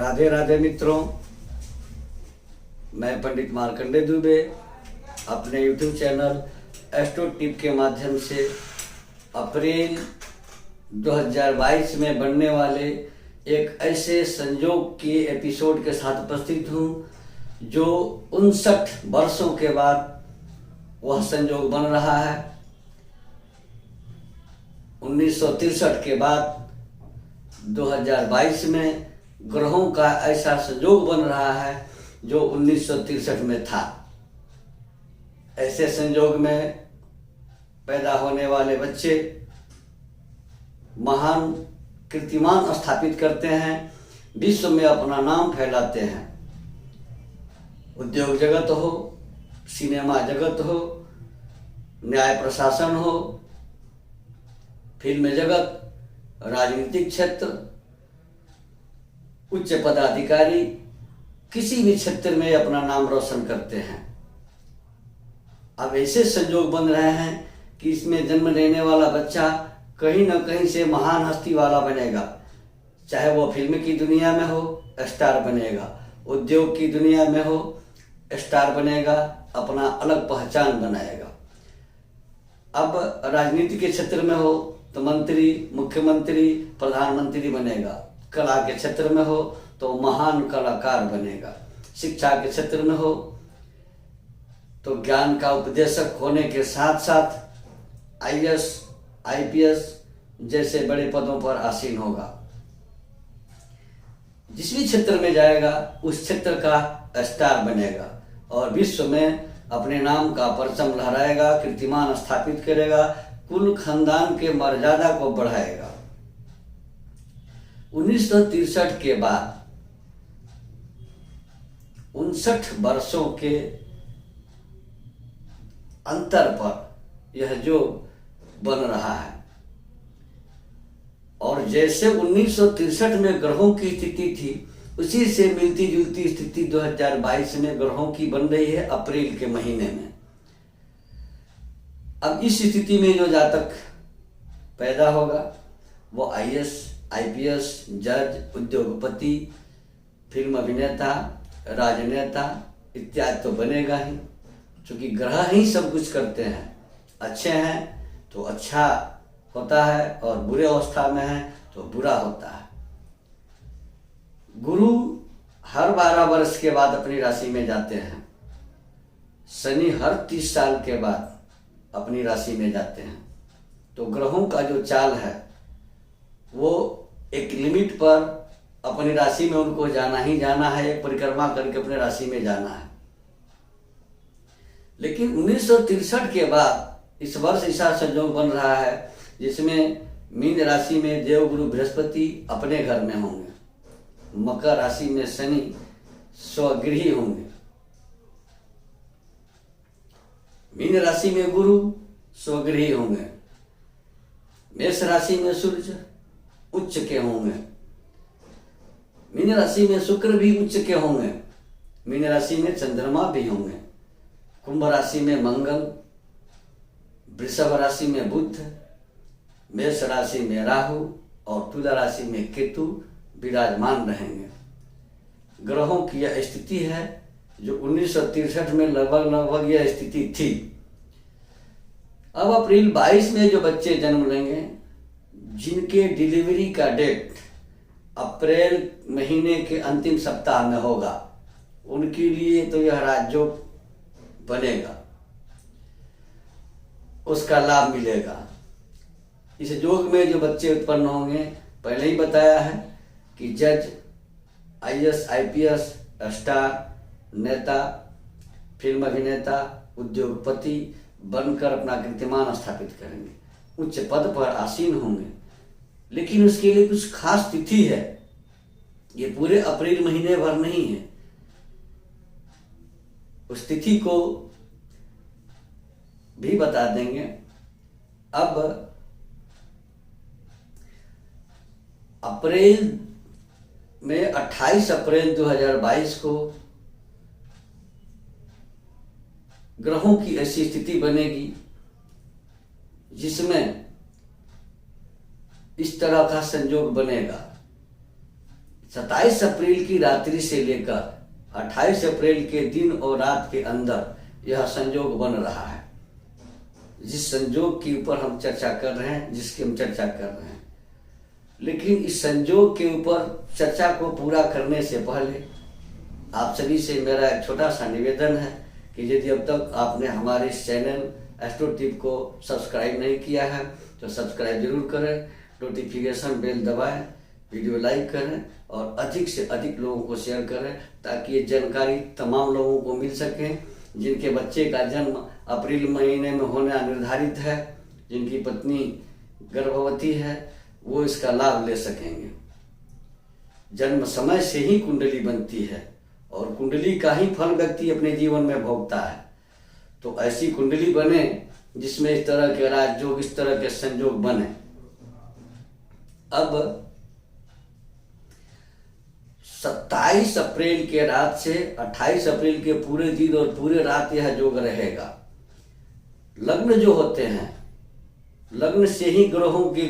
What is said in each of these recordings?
राधे राधे मित्रों, मैं पंडित मार्कंडे दुबे अपने YouTube चैनल एस्ट्रो टिप के माध्यम से अप्रैल 2022 में बनने वाले एक ऐसे संयोग के एपिसोड के साथ उपस्थित हूँ जो 59 वर्षों के बाद वह संयोग बन रहा है। 1963 के बाद 2022 में ग्रहों का ऐसा संयोग बन रहा है जो 1963 में था। ऐसे संयोग में पैदा होने वाले बच्चे महान कीर्तिमान स्थापित करते हैं, विश्व में अपना नाम फैलाते हैं। उद्योग जगत हो, सिनेमा जगत हो, न्याय प्रशासन हो, फिल्म जगत, राजनीतिक क्षेत्र, उच्च पदाधिकारी, किसी भी क्षेत्र में अपना नाम रोशन करते हैं। अब ऐसे संयोग बन रहे हैं कि इसमें जन्म लेने वाला बच्चा कहीं न कहीं से महान हस्ती वाला बनेगा। चाहे वो फिल्म की दुनिया में हो, स्टार बनेगा, उद्योग की दुनिया में हो, स्टार बनेगा, अपना अलग पहचान बनाएगा। अब राजनीति के क्षेत्र में हो तो मंत्री, मुख्यमंत्री, प्रधानमंत्री बनेगा। कला के क्षेत्र में हो तो महान कलाकार बनेगा। शिक्षा के क्षेत्र में हो तो ज्ञान का उपदेशक होने के साथ साथ आईएएस, आईपीएस जैसे बड़े पदों पर आसीन होगा। जिस भी क्षेत्र में जाएगा उस क्षेत्र का स्टार बनेगा और विश्व में अपने नाम का परचम लहराएगा, कीर्तिमान स्थापित करेगा, कुल खानदान के मर्यादा को बढ़ाएगा। 1963 के बाद 59 वर्षों के अंतर पर यह जो बन रहा है, और जैसे 1963 में ग्रहों की स्थिति थी उसी से मिलती जुलती स्थिति 2022 में ग्रहों की बन रही है अप्रैल के महीने में। अब इस स्थिति में जो जातक पैदा होगा वो आईएएस, आईपीएस, जज, उद्योगपति, फिल्म अभिनेता, राजनेता इत्यादि तो बनेगा ही, क्योंकि ग्रह ही सब कुछ करते हैं। अच्छे हैं तो अच्छा होता है और बुरे अवस्था में है तो बुरा होता है। गुरु हर 12 वर्ष के बाद अपनी राशि में जाते हैं। शनि हर 30 साल के बाद अपनी राशि में जाते हैं। तो ग्रहों का जो चाल है वो एक लिमिट पर अपनी राशि में उनको जाना ही जाना है, एक परिक्रमा करके अपने राशि में जाना है। लेकिन 1963 के बाद इस वर्ष ऐसा संयोग बन रहा है जिसमें मीन राशि में देवगुरु बृहस्पति अपने घर में होंगे, मकर राशि में शनि स्वगृही होंगे, मीन राशि में गुरु स्वगृही होंगे, मेष राशि में सूर्य उच्च के होंगे, मीन राशि में शुक्र भी उच्च के होंगे, मीन राशि में चंद्रमा भी होंगे, कुंभ राशि में मंगल, वृषभ राशि में बुध, मेष राशि में राहु और तुला राशि में केतु विराजमान रहेंगे। ग्रहों की यह स्थिति है जो 1963 में लगभग यह स्थिति थी। अब अप्रैल 22 में जो बच्चे जन्म लेंगे जिनके डिलीवरी का डेट अप्रैल महीने के अंतिम सप्ताह में होगा, उनके लिए तो यह राजयोग बनेगा, उसका लाभ मिलेगा। इस योग में जो बच्चे उत्पन्न होंगे, पहले ही बताया है कि जज, आईएएस, आईपीएस, स्टार, नेता, फिल्म अभिनेता, उद्योगपति बनकर अपना कीर्तिमान स्थापित करेंगे, उच्च पद पर आसीन होंगे। लेकिन उसके लिए कुछ खास तिथि है, ये पूरे अप्रैल महीने भर नहीं है। उस तिथि को भी बता देंगे। अब अप्रैल में 28 अप्रैल 2022 को ग्रहों की ऐसी स्थिति बनेगी जिसमें इस तरह का संयोग बनेगा 27 अप्रैल की रात्रि से लेकर 28 अप्रैल के दिन और रात के अंदर यह संयोग बन रहा है। जिस संयोग के ऊपर हम चर्चा कर रहे हैं, जिसकी हम चर्चा कर रहे हैं, लेकिन इस संयोग के ऊपर चर्चा को पूरा करने से पहले आप सभी से मेरा एक छोटा सा निवेदन है कि यदि अब तक आपने हमारे इस चैनल एस्ट्रो टिप को सब्सक्राइब नहीं किया है तो सब्सक्राइब जरूर करें, नोटिफिकेशन बेल दबाएं, वीडियो लाइक करें और अधिक से अधिक लोगों को शेयर करें ताकि ये जानकारी तमाम लोगों को मिल सके जिनके बच्चे का जन्म अप्रैल महीने में होना निर्धारित है, जिनकी पत्नी गर्भवती है, वो इसका लाभ ले सकेंगे। जन्म समय से ही कुंडली बनती है और कुंडली का ही फल व्यक्ति अपने जीवन में भोगता है। तो ऐसी कुंडली बने जिसमें इस तरह के राजयोग, इस तरह के संयोग बने। अब 27 अप्रैल के रात से 28 अप्रैल के पूरे दिन और पूरे रात यह योग रहेगा। लग्न जो होते हैं, लग्न से ही ग्रहों के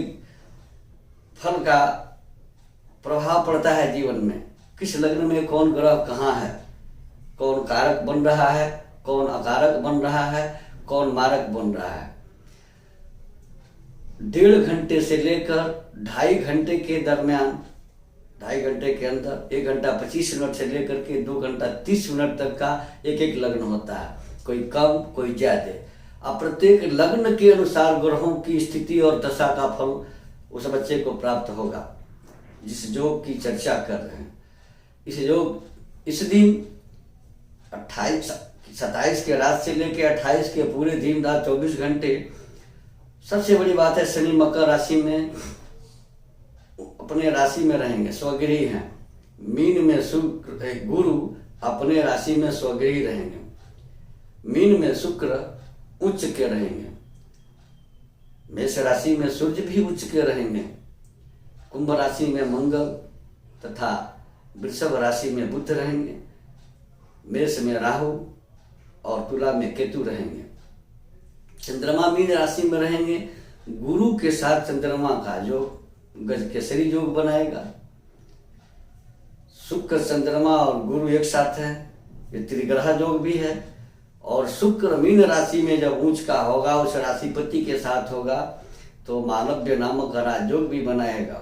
फल का प्रभाव पड़ता है जीवन में। किस लग्न में कौन ग्रह कहाँ है, कौन कारक बन रहा है, कौन अकारक बन रहा है, कौन मारक बन रहा है। 1.5 घंटे से लेकर 2.5 घंटे के दरमियान, 2.5 घंटे के अंदर 1 घंटा 25 मिनट से लेकर के 2 घंटा 30 मिनट तक का एक एक लग्न होता है, कोई कम कोई ज्यादा। अब प्रत्येक लग्न के अनुसार ग्रहों की स्थिति और दशा का फल उस बच्चे को प्राप्त होगा जिस योग की चर्चा कर रहे हैं। इस दिन 27 के रात से लेकर 28 के पूरे दिन रात 24 घंटे। सबसे बड़ी बात है, शनि मकर राशि में अपने राशि में रहेंगे, स्वगृही हैं। मीन में शुक्र गुरु अपने राशि में स्वगृही रहेंगे। मीन में शुक्र उच्च के रहेंगे। मेष राशि में सूर्य भी उच्च के रहेंगे। कुंभ राशि में मंगल तथा वृषभ राशि में बुध रहेंगे। मेष में राहु और तुला में केतु रहेंगे। चंद्रमा मीन राशि में रहेंगे। गुरु के साथ चंद्रमा का योग गजकेसरी योग बनाएगा। शुक्र चंद्रमा और गुरु एक साथ है, ये त्रिग्रह योग भी है। और शुक्र मीन राशि में जब उच्च का होगा, उस राशिपति के साथ होगा, तो मालव्य नामक राजयोग भी बनाएगा।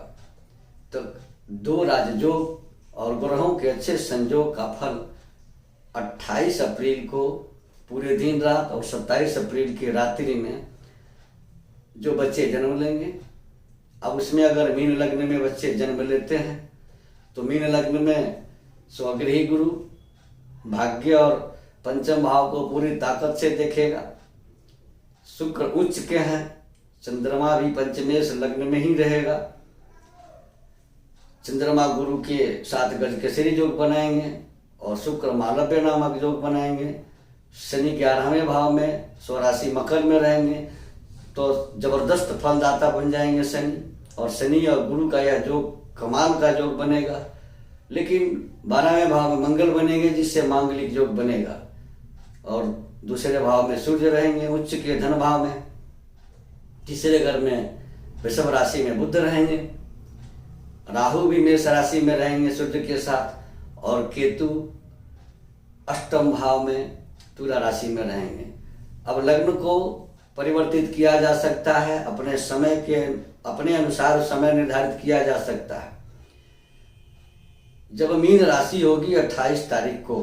तो 2 राजयोग और ग्रहों के अच्छे संयोग का फल 28 अप्रैल को पूरे दिन रात और 27 अप्रैल की रात्रि में जो बच्चे जन्म लेंगे। अब उसमें अगर मीन लग्न में बच्चे जन्म लेते हैं तो मीन लग्न में स्वगृही गुरु भाग्य और पंचम भाव को पूरी ताकत से देखेगा। शुक्र उच्च के हैं, चंद्रमा भी पंचमेश लग्न में ही रहेगा। चंद्रमा गुरु के साथ गजकेसरी योग बनाएंगे और शुक्र मालव्य नामक योग बनाएंगे। शनि 11वें भाव में स्वराशि मकर में रहेंगे, तो जबरदस्त फलदाता बन जाएंगे शनि। और शनि और गुरु का यह योग कमाल का योग बनेगा। लेकिन 12वें भाव में मंगल बनेंगे जिससे मांगलिक योग बनेगा। और दूसरे भाव में सूर्य रहेंगे उच्च के धन भाव में। तीसरे घर में वृषभ राशि में बुध रहेंगे। राहु भी मेष राशि में रहेंगे सूर्य के साथ। और केतु अष्टम भाव में तुला राशि में रहेंगे। अब लग्न को परिवर्तित किया जा सकता है, अपने समय के अपने अनुसार समय निर्धारित किया जा सकता है। जब मीन राशि होगी 28 तारीख को,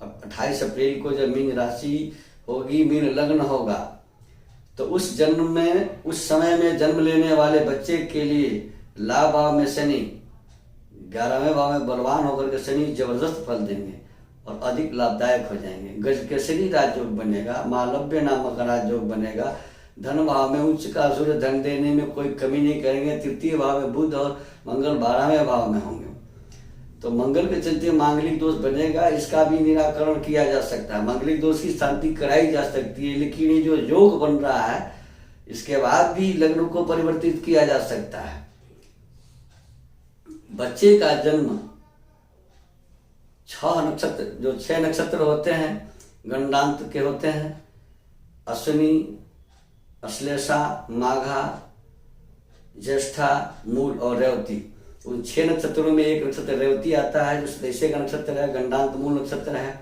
28 अप्रैल को जब मीन राशि होगी, मीन लग्न होगा, तो उस समय में जन्म लेने वाले बच्चे के लिए लाभ भाव में शनि 11वें भाव में बलवान होकर के शनि जबरदस्त फल देंगे और अधिक लाभदायक हो जाएंगे। गजकेसरी राजयोग बनेगा, मालव्य नामक राजयोग बनेगा। धन भाव में उच्च का सूर्य धन देने में कोई कमी नहीं करेंगे। तृतीय भाव में बुध और मंगल 12वें भाव में होंगे, तो मंगल के चलते मांगलिक दोष बनेगा। इसका भी निराकरण किया जा सकता है, मांगलिक दोष की शांति कराई जा सकती है। लेकिन ये जो योग बन रहा है, इसके बाद भी लग्न को परिवर्तित किया जा सकता है। बच्चे का जन्म 6 नक्षत्र होते हैं, गंडांत के होते हैं। अश्विनी, अश्लेषा, माघा, ज्येष्ठा, मूल और रेवती। उन 6 नक्षत्रों में एक नक्षत्र रेवती आता है, जो सदैसे का नक्षत्र है, गंडांत मूल नक्षत्र है,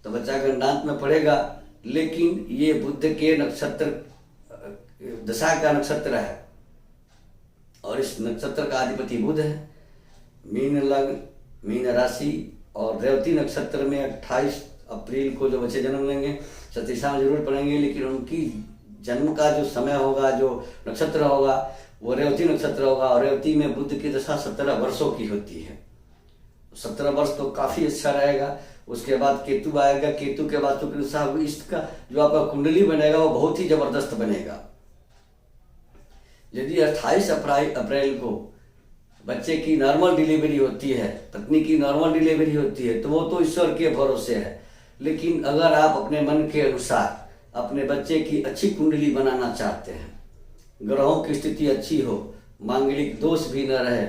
तो बच्चा गंडांत में पढ़ेगा। लेकिन ये बुध के नक्षत्र दशा का नक्षत्र है और इस नक्षत्र का अधिपति बुध है। मीन लग्न, मीन राशि और रेवती नक्षत्र में 28 अप्रैल को जो बच्चे जन्म लेंगे सतीसा में जरूर पढ़ेंगे, लेकिन उनकी जन्म का जो समय होगा, जो नक्षत्र होगा, वो रेवती नक्षत्र होगा। और रेवती में बुध की दशा 17 वर्षों की होती है। 17 वर्ष तो काफी अच्छा रहेगा। उसके बाद केतु आएगा, केतु के बाद शुक्र दशा होगी। इसका जो आपका कुंडली बनेगा वो बहुत ही जबरदस्त बनेगा। यदि 28 अप्रैल को बच्चे की नॉर्मल डिलीवरी होती है, पत्नी की नॉर्मल डिलीवरी होती है, तो वो तो ईश्वर के भरोसे है। लेकिन अगर आप अपने मन के अनुसार अपने बच्चे की अच्छी कुंडली बनाना चाहते हैं, ग्रहों की स्थिति अच्छी हो, मांगलिक दोष भी न रहे,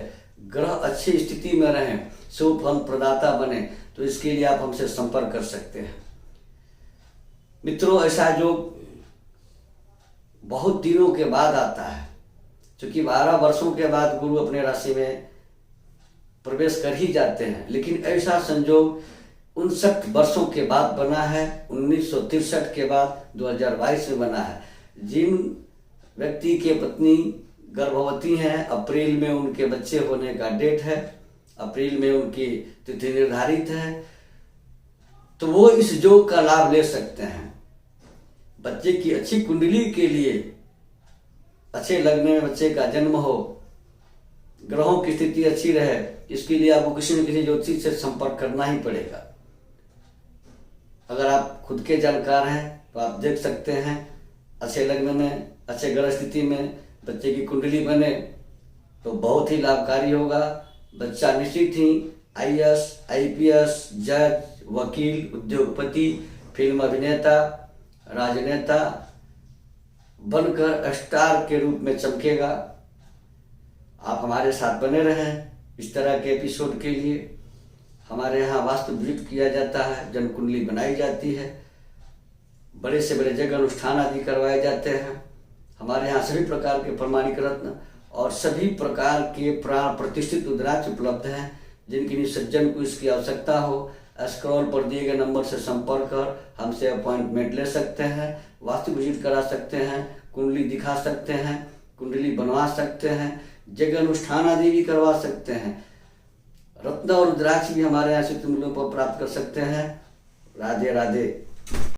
ग्रह अच्छी स्थिति में रहें, शुभ फल प्रदाता बने, तो इसके लिए आप हमसे संपर्क कर सकते हैं। मित्रों, ऐसा जो बहुत दिनों के बाद आता है, क्योंकि 12 वर्षों के बाद गुरु अपने राशि में प्रवेश कर ही जाते हैं, लेकिन ऐसा संयोग 59 वर्षों के बाद बना है। 1963 के बाद 2022 में बना है। जिन व्यक्ति के पत्नी गर्भवती हैं, अप्रैल में उनके बच्चे होने का डेट है, अप्रैल में उनकी तिथि निर्धारित है, तो वो इस योग का लाभ ले सकते हैं। बच्चे की अच्छी कुंडली के लिए, अच्छे लग्न में बच्चे का जन्म हो, ग्रहों की स्थिति अच्छी रहे, इसके लिए आपको किसी न किसी ज्योतिष से संपर्क करना ही पड़ेगा। अगर आप खुद के जानकार हैं तो आप देख सकते हैं, अच्छे लग्न में, अच्छे ग्रह स्थिति में बच्चे की कुंडली बने तो बहुत ही लाभकारी होगा। बच्चा निश्चित ही IAS, IPS, जज, वकील, उद्योगपति, फिल्म अभिनेता, राजनेता बनकर स्टार के रूप में चमकेगा। आप हमारे साथ बने रहें इस तरह के एपिसोड के लिए। हमारे यहाँ वास्तु विजिट किया जाता है, जन्म कुंडली बनाई जाती है, बड़े से बड़े जगह अनुष्ठान आदि करवाए जाते हैं। हमारे यहाँ सभी प्रकार के प्रमाणिक रत्न और सभी प्रकार के प्राण प्रतिष्ठित रुद्राक्ष उपलब्ध हैं। जिनकी सज्जन को इसकी आवश्यकता हो, स्क्रॉल पर दिए गए नंबर से संपर्क कर हमसे अपॉइंटमेंट ले सकते हैं, वास्तु विजिट करा सकते हैं, कुंडली दिखा सकते हैं, कुंडली बनवा सकते हैं, जगह अनुष्ठान आदि भी करवा सकते हैं। रत्न और रुद्राक्ष भी हमारे यहाँ से तुम लोग प्राप्त कर सकते हैं। राधे राधे।